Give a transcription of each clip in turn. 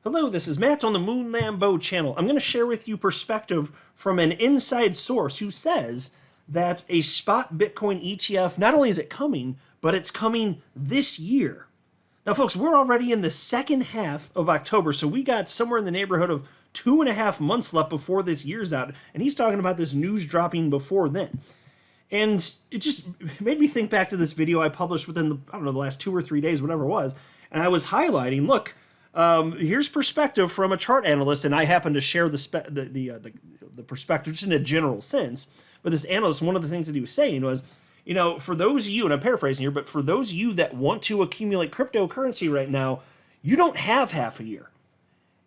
Hello, this is Matt on the Moon Lambo channel. I'm going to share with you perspective from an inside source who says that a spot Bitcoin ETF, not only is it coming, but it's coming this year. Now, folks, we're already in the second half of October, so we got somewhere in the neighborhood of 2.5 months left before this year's out, and he's talking about this news dropping before then. And it just made me think back to this video I published within the last 2 or 3 days, whatever it was, and I was highlighting, look, here's perspective from a chart analyst, and I happen to share the perspective just in a general sense. But this analyst, one of the things that he was saying was, for those of you, and I'm paraphrasing here, but for those of you that want to accumulate cryptocurrency right now, you don't have half a year.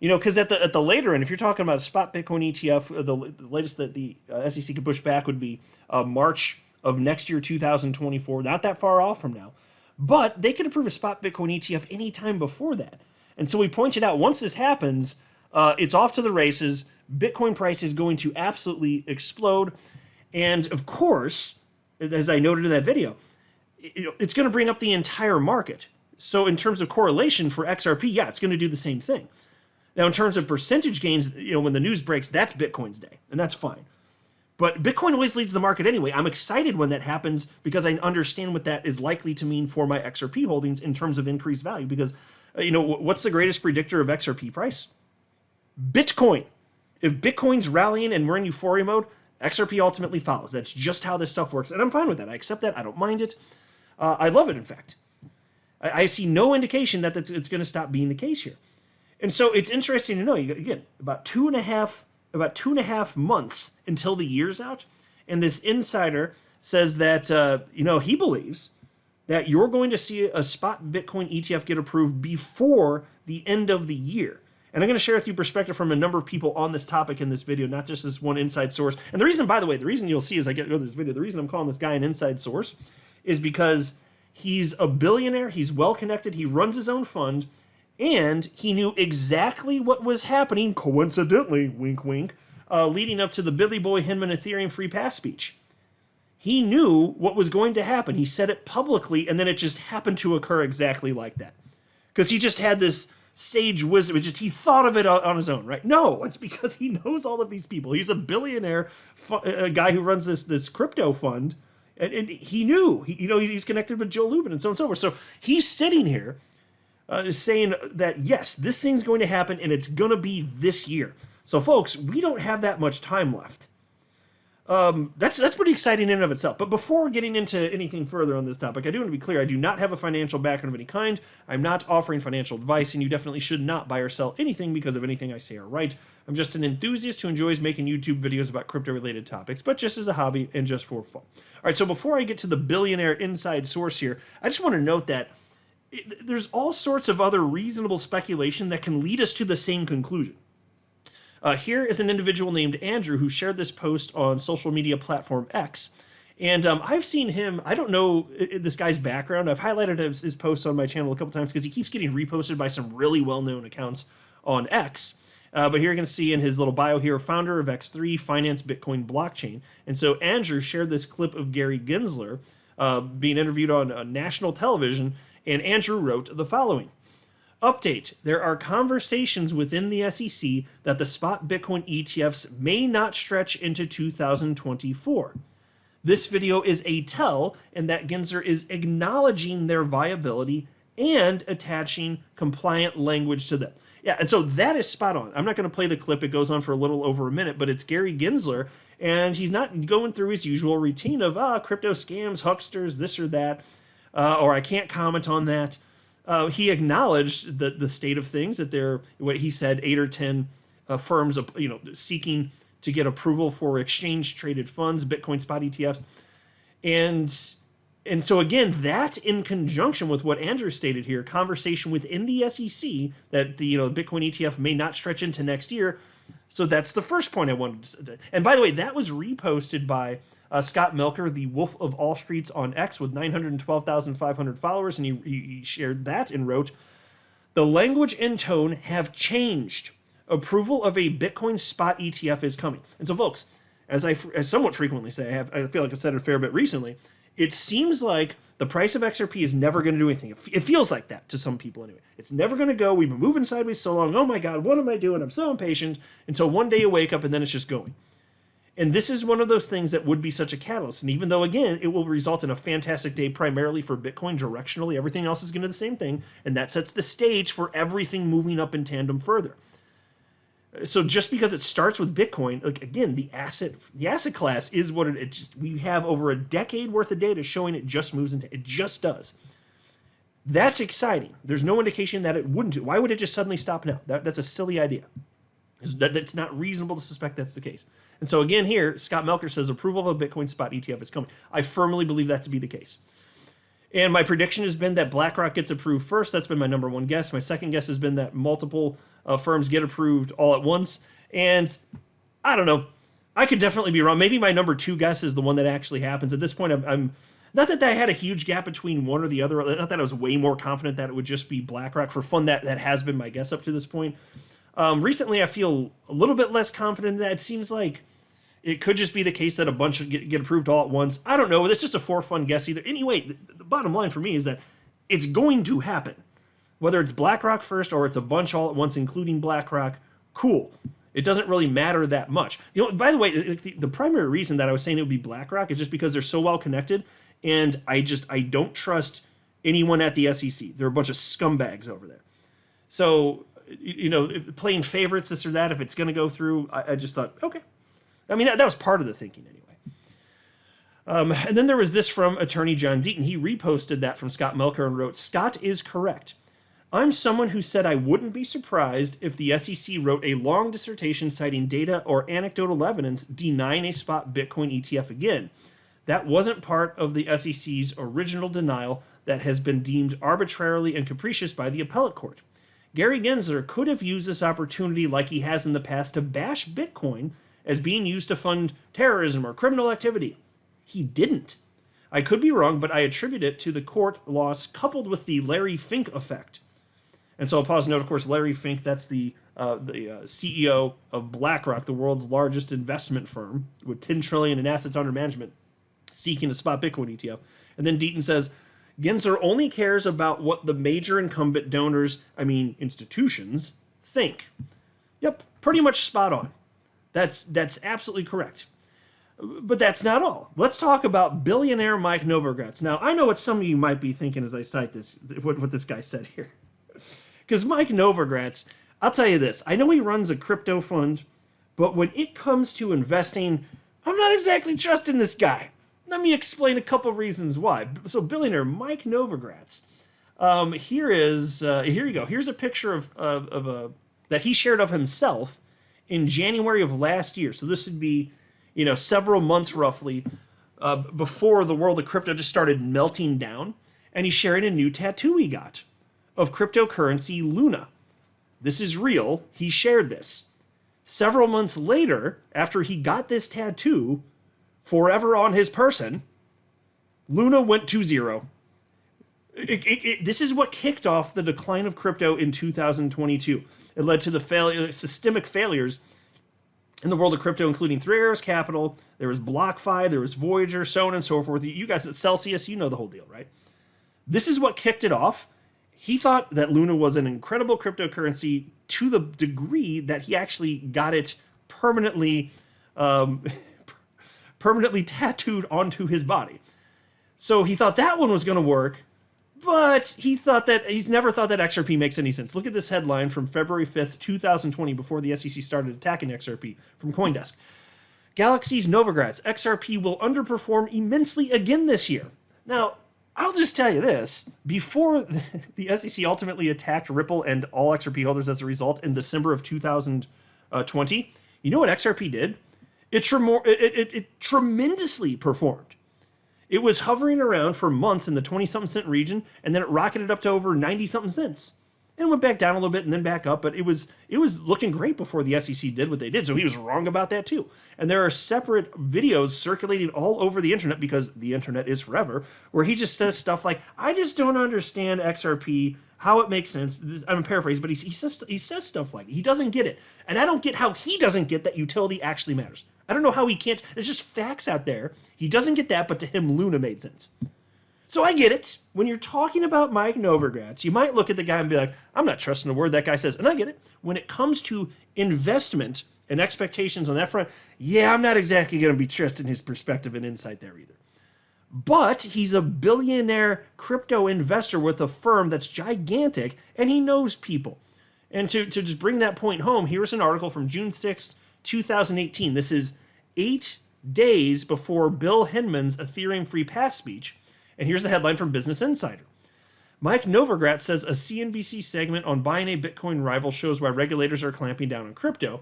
Because at the later end, if you're talking about a spot Bitcoin ETF, the latest that the SEC could push back would be March of next year, 2024. Not that far off from now. But they could approve a spot Bitcoin ETF anytime before that. And so we pointed out, once this happens, it's off to the races. Bitcoin price is going to absolutely explode. And of course, as I noted in that video, it's going to bring up the entire market. So in terms of correlation for XRP, yeah, it's going to do the same thing. Now, in terms of percentage gains, when the news breaks, that's Bitcoin's day, and that's fine. But Bitcoin always leads the market anyway. I'm excited when that happens because I understand what that is likely to mean for my XRP holdings in terms of increased value. Because, what's the greatest predictor of XRP price? Bitcoin. If Bitcoin's rallying and we're in euphoria mode, XRP ultimately follows. That's just how this stuff works, and I'm fine with that. I accept that. I don't mind it. I love it, in fact. I see no indication that it's going to stop being the case here. And so it's interesting to know, again, about two and a half months until the year's out. And this insider says that, he believes that you're going to see a spot Bitcoin ETF get approved before the end of the year. And I'm going to share with you perspective from a number of people on this topic in this video, not just this one inside source. And the reason, by the way, the reason you'll see as I get to this video, the reason I'm calling this guy an inside source is because he's a billionaire, he's well connected, he runs his own fund, and he knew exactly what was happening, coincidentally, wink, wink, leading up to the Billy Boy Hinman Ethereum free pass speech. He knew what was going to happen. He said it publicly, and then it just happened to occur exactly like that. Because he just had this sage wisdom. He thought of it on his own, right? No, it's because he knows all of these people. He's a billionaire guy who runs this crypto fund, and he knew. He's connected with Joe Lubin and so on and so forth. So he's sitting here saying that, yes, this thing's going to happen, and it's going to be this year. So, folks, we don't have that much time left. That's pretty exciting in and of itself. But before getting into anything further on this topic, I do want to be clear. I do not have a financial background of any kind. I'm not offering financial advice, and you definitely should not buy or sell anything because of anything I say or write. I'm just an enthusiast who enjoys making YouTube videos about crypto-related topics, but just as a hobby and just for fun. All right, so before I get to the billionaire inside source here, I just want to note that there's all sorts of other reasonable speculation that can lead us to the same conclusion. Here is an individual named Andrew who shared this post on social media platform X. And I've seen him, I don't know this guy's background. I've highlighted his posts on my channel a couple times because he keeps getting reposted by some really well-known accounts on X. But here you're going to see in his little bio here, founder of X3, finance Bitcoin blockchain. And so Andrew shared this clip of Gary Gensler being interviewed on national television. And Andrew wrote the following. Update. There are conversations within the SEC that the spot Bitcoin ETFs may not stretch into 2024. This video is a tell in that Gensler is acknowledging their viability and attaching compliant language to them. Yeah, and so that is spot on. I'm not going to play the clip. It goes on for a little over a minute, but it's Gary Gensler, and he's not going through his usual routine of crypto scams, hucksters, this or that. Or I can't comment on that. He acknowledged the state of things, that there, what he said, 8 or 10 firms, seeking to get approval for exchange-traded funds, Bitcoin spot ETFs, and so again, that in conjunction with what Andrew stated here, conversation within the SEC that the Bitcoin ETF may not stretch into next year. So that's the first point I wanted to say. And by the way, that was reposted by Scott Melker, the Wolf of All Streets on X with 912,500 followers. And he shared that and wrote, the language and tone have changed. Approval of a Bitcoin spot ETF is coming. And so folks, as I somewhat frequently say, I feel like I've said it a fair bit recently, It seems like the price of XRP is never going to do anything. It feels like that to some people anyway. It's never going to go. We've been moving sideways so long. Oh my God, what am I doing? I'm so impatient. Until one day you wake up and then it's just going. And this is one of those things that would be such a catalyst. And even though, again, it will result in a fantastic day primarily for Bitcoin directionally, everything else is going to do the same thing. And that sets the stage for everything moving up in tandem further. So just because it starts with Bitcoin, like again, the asset class is what it just, we have over a decade worth of data showing it just moves into, it just does. That's exciting. There's no indication that it wouldn't do. Why would it just suddenly stop now? That's a silly idea. That's not reasonable to suspect that's the case. And so again here, Scott Melker says approval of a Bitcoin spot ETF is coming. I firmly believe that to be the case. And my prediction has been that BlackRock gets approved first. That's been my number one guess. My second guess has been that multiple firms get approved all at once. And I don't know. I could definitely be wrong. Maybe my number two guess is the one that actually happens. At this point, I'm not that I had a huge gap between one or the other. Not that I was way more confident that it would just be BlackRock. For fun, that has been my guess up to this point. Recently, I feel a little bit less confident that it seems like it could just be the case that a bunch get approved all at once. I don't know. It's just a for fun guess either. Anyway, the bottom line for me is that it's going to happen. Whether it's BlackRock first or it's a bunch all at once, including BlackRock, cool. It doesn't really matter that much. By the way, the primary reason that I was saying it would be BlackRock is just because they're so well connected, and I don't trust anyone at the SEC. They're a bunch of scumbags over there. So, playing favorites, this or that, if it's going to go through, I just thought, okay. I mean, that was part of the thinking anyway. And then there was this from attorney John Deaton. He reposted that from Scott Melker and wrote, Scott is correct. I'm someone who said I wouldn't be surprised if the SEC wrote a long dissertation citing data or anecdotal evidence denying a spot Bitcoin ETF again. That wasn't part of the SEC's original denial that has been deemed arbitrarily and capricious by the appellate court. Gary Gensler could have used this opportunity like he has in the past to bash Bitcoin as being used to fund terrorism or criminal activity. He didn't. I could be wrong, but I attribute it to the court loss coupled with the Larry Fink effect. And so I'll pause and note, of course, Larry Fink, that's the CEO of BlackRock, the world's largest investment firm with $10 trillion in assets under management, seeking a spot Bitcoin ETF. And then Deaton says, Gensler only cares about what the major incumbent donors, institutions, think. Yep, pretty much spot on. That's absolutely correct. But that's not all. Let's talk about billionaire Mike Novogratz. Now, I know what some of you might be thinking as I cite this, what this guy said here. Because Mike Novogratz, I'll tell you this, I know he runs a crypto fund, but when it comes to investing, I'm not exactly trusting this guy. Let me explain a couple reasons why. So billionaire Mike Novogratz, here you go. Here's a picture of that he shared of himself in January of last year. So this would be, several months roughly before the world of crypto just started melting down. And he's sharing a new tattoo he got of cryptocurrency Luna. This is real. He shared this. Several months later, after he got this tattoo forever on his person, Luna went to zero. This is what kicked off the decline of crypto in 2022. It led to the systemic failures in the world of crypto, including Three Arrows Capital, there was BlockFi, there was Voyager, so on and so forth. You guys at Celsius, you know the whole deal, right? This is what kicked it off. He thought that Luna was an incredible cryptocurrency to the degree that he actually got it permanently tattooed onto his body. So he thought that one was going to work, but he's never thought that XRP makes any sense. Look at this headline from February 5th, 2020, before the SEC started attacking XRP from CoinDesk. Galaxy's Novogratz, XRP will underperform immensely again this year. Now, I'll just tell you this. Before the SEC ultimately attacked Ripple and all XRP holders as a result in December of 2020, you know what XRP did? It tremendously performed. It was hovering around for months in the 20-something cent region, and then it rocketed up to over 90-something cents. And went back down a little bit and then back up, but it was looking great before the SEC did what they did, so he was wrong about that too. And there are separate videos circulating all over the internet, because the internet is forever, where he just says stuff like, I just don't understand XRP, how it makes sense. I'm paraphrasing, but he says stuff like, he doesn't get it. And I don't get how he doesn't get that utility actually matters. I don't know how he can't. There's just facts out there. He doesn't get that, but to him, Luna made sense. So I get it. When you're talking about Mike Novogratz, you might look at the guy and be like, I'm not trusting a word that guy says. And I get it. When it comes to investment and expectations on that front, yeah, I'm not exactly going to be trusting his perspective and insight there either. But he's a billionaire crypto investor with a firm that's gigantic, and he knows people. And to just bring that point home, here's an article from June 6th, 2018. This is 8 days before Bill Hinman's Ethereum Free Pass speech. And here's the headline from Business Insider. Mike Novogratz says a CNBC segment on buying a Bitcoin rival shows why regulators are clamping down on crypto.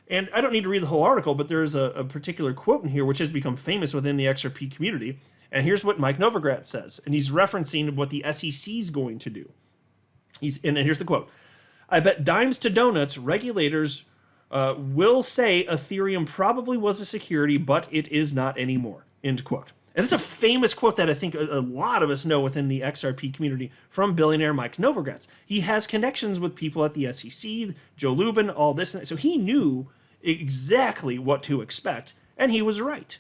And I don't need to read the whole article, but there's a particular quote in here which has become famous within the XRP community. And here's what Mike Novogratz says. And he's referencing what the SEC is going to do. And here's the quote. I bet dimes to donuts, regulators will say Ethereum probably was a security, but it is not anymore. End quote. And it's a famous quote that I think a lot of us know within the XRP community from billionaire Mike Novogratz. He has connections with people at the SEC, Joe Lubin, all this. And that. So he knew exactly what to expect, and he was right.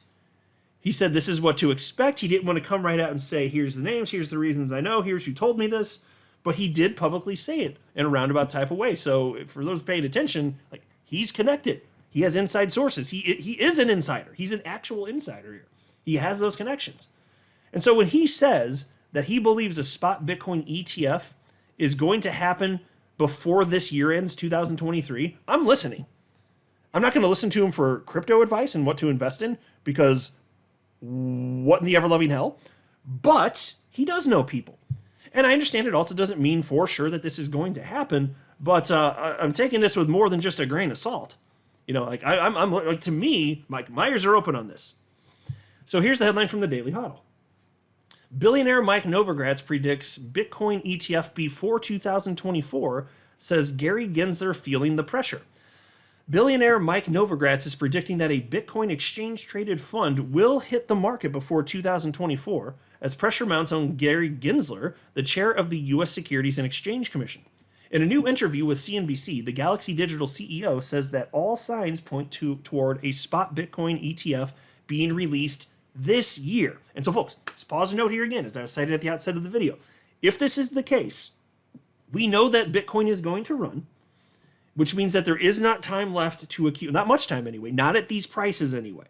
He said, this is what to expect. He didn't want to come right out and say, here's the names, here's the reasons I know, here's who told me this. But he did publicly say it in a roundabout type of way. So for those paying attention, like, he's connected. He has inside sources. He is an insider. He's an actual insider here. He has those connections. And so when he says that he believes a spot Bitcoin ETF is going to happen before this year ends, 2023, I'm listening. I'm not going to listen to him for crypto advice and what to invest in, because what in the ever-loving hell? But he does know people. And I understand it also doesn't mean for sure that this is going to happen, but I'm taking this with more than just a grain of salt. You know, like I'm like, to me, my ears are open on this. So here's the headline from the Daily Huddle. Billionaire Mike Novogratz predicts Bitcoin ETF before 2024, says Gary Gensler feeling the pressure. Billionaire Mike Novogratz is predicting that a Bitcoin exchange-traded fund will hit the market before 2024 as pressure mounts on Gary Gensler, the chair of the U.S. Securities and Exchange Commission. In a new interview with CNBC, the Galaxy Digital CEO says that all signs point toward a spot Bitcoin ETF being released this year. And so, folks, let's pause and note here again, as I cited at the outset of the video. If this is the case, we know that Bitcoin is going to run, which means that there is not time left to accumulate, not much time anyway, not at these prices anyway.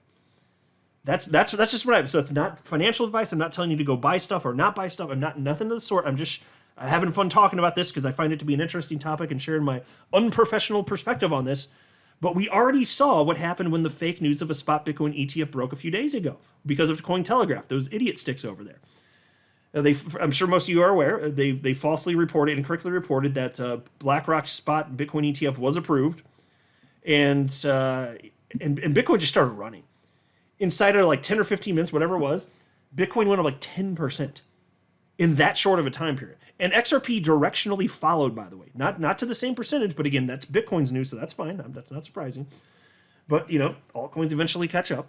That's just what I have. So it's not financial advice. I'm not telling you to go buy stuff or not buy stuff. I'm not nothing of the sort. I'm just having fun talking about this because I find it to be an interesting topic and sharing my unprofessional perspective on this. But we already saw what happened when the fake news of a spot Bitcoin ETF broke a few days ago because of Cointelegraph, those idiot sticks over there. I'm sure most of you are aware, they falsely reported and correctly reported that BlackRock's spot Bitcoin ETF was approved, and Bitcoin just started running. Inside of like 10 or 15 minutes, whatever it was, Bitcoin went up like 10% in that short of a time period. And XRP directionally followed, by the way. Not to the same percentage, but again, that's Bitcoin's news, so that's fine. That's not surprising. But, you know, altcoins eventually catch up.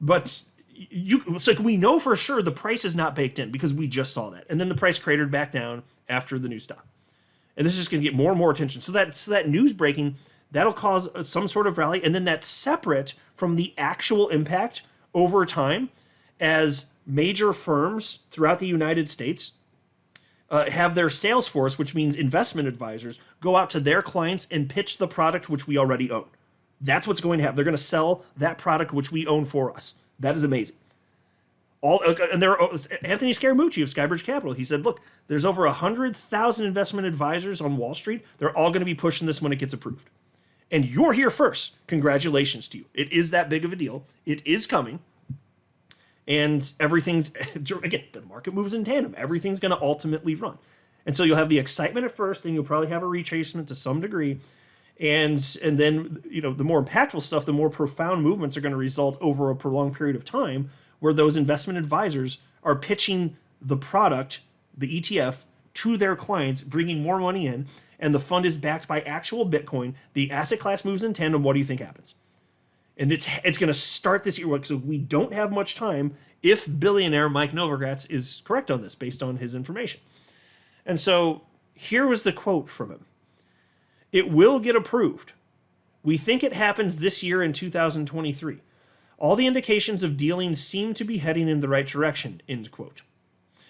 But it's like we know for sure the price is not baked in because we just saw that. And then the price cratered back down after the news stopped. And this is just going to get more and more attention. So that news breaking, that'll cause some sort of rally. And then that's separate from the actual impact over time as major firms throughout the United States have their sales force, which means investment advisors, go out to their clients and pitch the product which we already own. That's what's going to happen. They're going to sell that product which we own for us. That is amazing. Anthony Scaramucci of Skybridge Capital, he said, look, there's over 100,000 investment advisors on Wall Street. They're all going to be pushing this when it gets approved. And you're here first. Congratulations to you. It is that big of a deal. It is coming. And everything's, again, the market moves in tandem. Everything's going to ultimately run. And so you'll have the excitement at first, then you'll probably have a retracement to some degree. And then, you know, the more impactful stuff, the more profound movements are going to result over a prolonged period of time where those investment advisors are pitching the product, the ETF, to their clients, bringing more money in, and the fund is backed by actual Bitcoin. The asset class moves in tandem. What do you think happens? And it's going to start this year. So we don't have much time if billionaire Mike Novogratz is correct on this based on his information. And so here was the quote from him. It will get approved. We think it happens this year in 2023. All the indications of dealing seem to be heading in the right direction, end quote.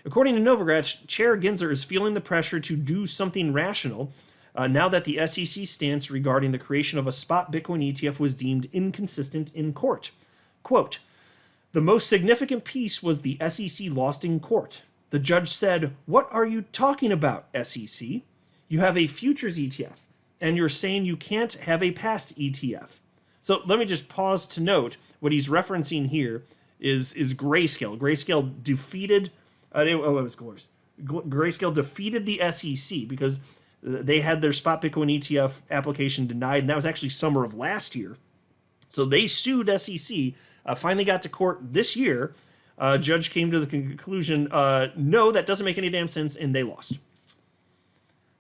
According to Novogratz, Chair Gensler is feeling the pressure to do something rational now that the SEC stance regarding the creation of a spot Bitcoin ETF was deemed inconsistent in court. Quote, the most significant piece was the SEC lost in court. The judge said, what are you talking about, SEC? You have a futures ETF, and you're saying you can't have a past ETF. So let me just pause to note what he's referencing here is Grayscale. Grayscale defeated, Grayscale defeated the SEC because they had their spot Bitcoin ETF application denied, and that was actually summer of last year. So they sued SEC, finally got to court this year. Judge came to the conclusion, no, that doesn't make any damn sense, and they lost.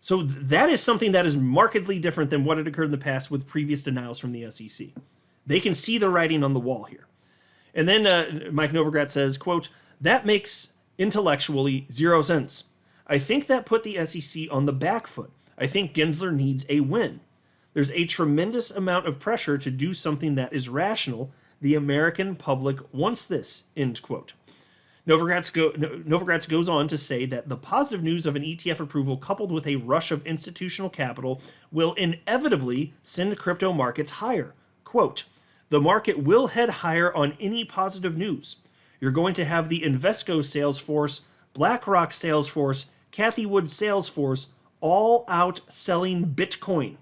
So that is something that is markedly different than what had occurred in the past with previous denials from the SEC. They can see the writing on the wall here. And then Mike Novogratz says, quote, that makes intellectually zero sense. I think that put the SEC on the back foot. I think Gensler needs a win. There's a tremendous amount of pressure to do something that is rational. The American public wants this, end quote. Novogratz goes on to say that the positive news of an ETF approval coupled with a rush of institutional capital will inevitably send crypto markets higher. Quote, the market will head higher on any positive news. You're going to have the Invesco sales force, BlackRock sales force, Cathie Wood sales force, all out selling Bitcoin.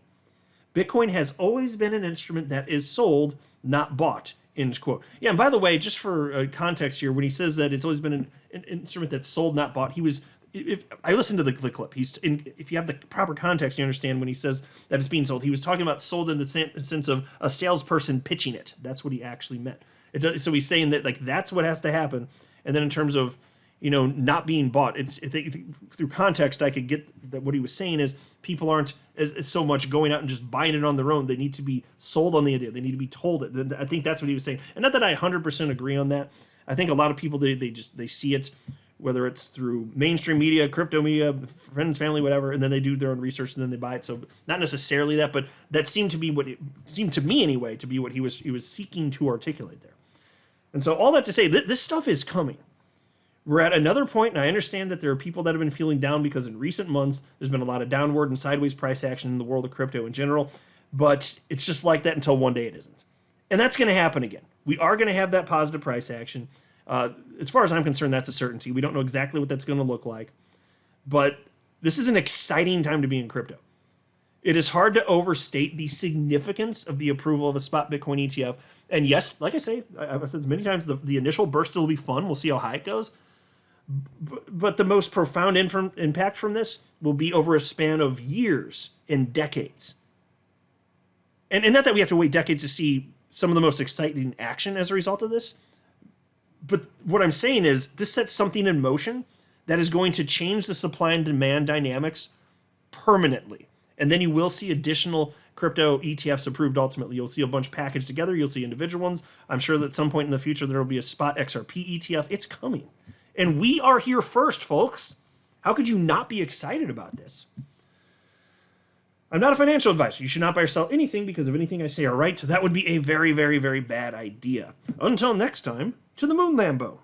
Bitcoin has always been an instrument that is sold, not bought. End quote. Yeah, and by the way, just for context here, when he says that it's always been an instrument that's sold, not bought, he was. If I listened to the clip, if you have the proper context, you understand when he says that it's being sold. He was talking about sold in the sense of a salesperson pitching it. That's what he actually meant. So he's saying that like that's what has to happen. And then in terms of not being bought, through context, I could get that what he was saying is people aren't as so much going out and just buying it on their own. They need to be sold on the idea. They need to be told it. I think that's what he was saying. And not that I 100% agree on that. I think a lot of people, they see it, whether it's through mainstream media, crypto media, friends, family, whatever, and then they do their own research and then they buy it. So not necessarily that, but that seemed to be what it seemed to me anyway, to be what he was seeking to articulate there. And so all that to say, this stuff is coming. We're at another point, and I understand that there are people that have been feeling down because in recent months, there's been a lot of downward and sideways price action in the world of crypto in general, but it's just like that until one day it isn't. And that's going to happen again. We are going to have that positive price action. As far as I'm concerned, that's a certainty. We don't know exactly what that's going to look like, but this is an exciting time to be in crypto. It is hard to overstate the significance of the approval of a spot Bitcoin ETF. And yes, like I say, I've said many times, the initial burst will be fun. We'll see how high it goes. But the most profound impact from this will be over a span of years and decades. And not that we have to wait decades to see some of the most exciting action as a result of this. But what I'm saying is this sets something in motion that is going to change the supply and demand dynamics permanently. And then you will see additional crypto ETFs approved ultimately. You'll see a bunch packaged together. You'll see individual ones. I'm sure that at some point in the future there will be a spot XRP ETF. It's coming. And we are here first, folks. How could you not be excited about this? I'm not a financial advisor. You should not buy or sell anything because of anything I say are right. So that would be a very, very, very bad idea. Until next time, to the moon, Lambo.